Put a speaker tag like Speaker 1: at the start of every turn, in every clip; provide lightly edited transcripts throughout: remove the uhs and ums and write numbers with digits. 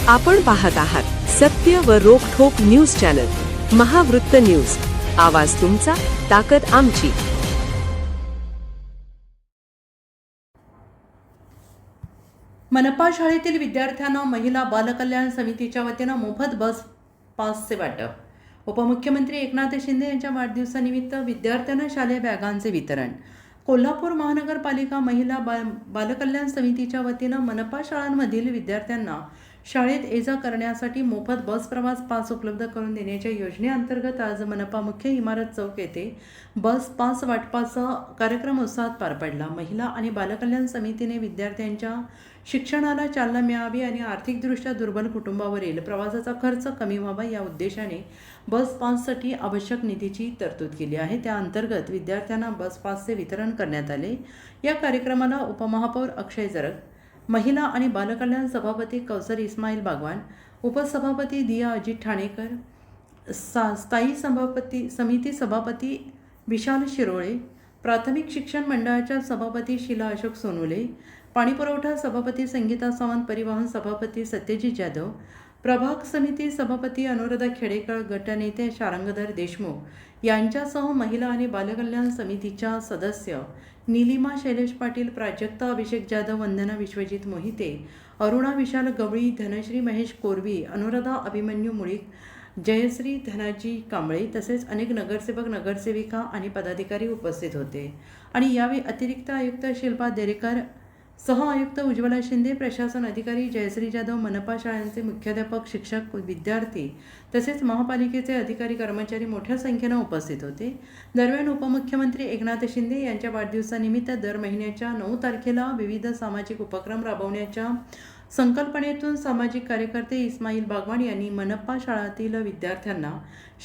Speaker 1: आपण पाहत आहात सत्य व रोखठोक न्यूज चॅनल महावृत्त न्यूज। आवाज तुमचा, ताकद आमची।
Speaker 2: मनपा शाळेतील विद्यार्थ्यांना महिला बालकल्याण समितीच्या वतीने मोफत बस पासचे वाटप। उपमुख्यमंत्री एकनाथ शिंदे यांच्या वाढदिवसानिमित्त विद्यार्थ्यांना शालेय बॅगांचे वितरण। कोल्हापूर महानगरपालिका महिला बालकल्याण समितीच्या वतीने मनपा शाळांमधील विद्यार्थ्यांना शाळेत ये-जा करण्यासाठी मोफत बस प्रवास पास उपलब्ध करून देण्याच्या योजनेअंतर्गत आज मनपा मुख्य इमारत चौक येथे बस पास वाटपाचा कार्यक्रम उत्साहात पार पडला। महिला आणि बालकल्याण समितीने विद्यार्थ्यांच्या शिक्षणाला चालना मिळावी आणि आर्थिकदृष्ट्या दुर्बल कुटुंबावरील प्रवासाचा खर्च कमी व्हावा या उद्देशाने बस पाससाठी आवश्यक निधीची तरतूद केली आहे। त्या अंतर्गत विद्यार्थ्यांना बस पासचे वितरण करण्यात आले। या कार्यक्रमाला उपमहापौर अक्षय जरग, महिला आणि बालकल्याण सभापती कौसर इस्माईल बागवान, उपसभापती दिया अजित ठाणेकर, स्थायी समिती सभापती विशाल शिरोळे, प्राथमिक शिक्षण मंडळाच्या सभापती शीला अशोक सोनुले, पाणीपुरवठा सभापती संगीता सावंत, परिवहन सभापती सत्यजित जाधव, प्रभाग समिती सभापती अनुराधा खेडेकर, गटनेते शारंगधर देशमुख यांच्यासह महिला आणि बालकल्याण समितीच्या सदस्य नीलिमा शैलेश पाटील, प्राजक्ता अभिषेक जाधव, वंदना विश्वजित मोहिते, अरुणा विशाल गवळी, धनश्री महेश कोरवी, अनुराधा अभिमन्यू मुळीक, जयश्री धनाजी कांबळे तसेच अनेक नगरसेवक, नगरसेविका आणि पदाधिकारी उपस्थित होते। आणि यावेळी अतिरिक्त आयुक्त शिल्पा देरेकर, सह आयुक्त उज्ज्वला शिंदे, प्रशासन अधिकारी जयश्री जाधव, मनपा शाळांचे मुख्याध्यापक, शिक्षक, विद्यार्थी तसेच महापालिकेचे अधिकारी कर्मचारी मोठ्या संख्येने उपस्थित होते। दरम्यान उपमुख्यमंत्री एकनाथ शिंदे यांच्या वाढदिवसानिमित्त दर महिन्याच्या 9 तारखेला विविध सामाजिक उपक्रम राबवण्याच्या संकल्पनेतून सामाजिक कार्यकर्ते इस्माईल बागवान यांनी मनपा शाळातील विद्यार्थ्यांना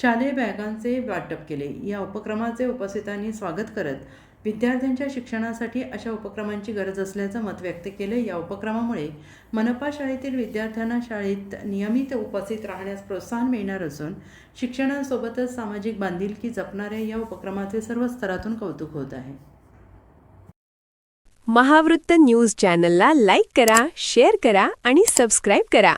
Speaker 2: शालेय बॅगांचे वाटप केले। या उपक्रमाचे उपस्थितांनी स्वागत करत विद्यार्थ्यांच्या शिक्षणासाठी अशा उपक्रमांची गरज असल्याचं मत व्यक्त केले। या उपक्रमामुळे मनपा शाळेतील विद्यार्थ्यांना शाळेत नियमित उपस्थित राहण्यास प्रोत्साहन मिळणार असून शिक्षणासोबतच सामाजिक बांधिलकी जपणाऱ्या या उपक्रमाचे सर्व स्तरातून कौतुक होत आहे।
Speaker 1: महावृत्त न्यूज चॅनलला लाईक करा, शेअर करा आणि सबस्क्राइब करा।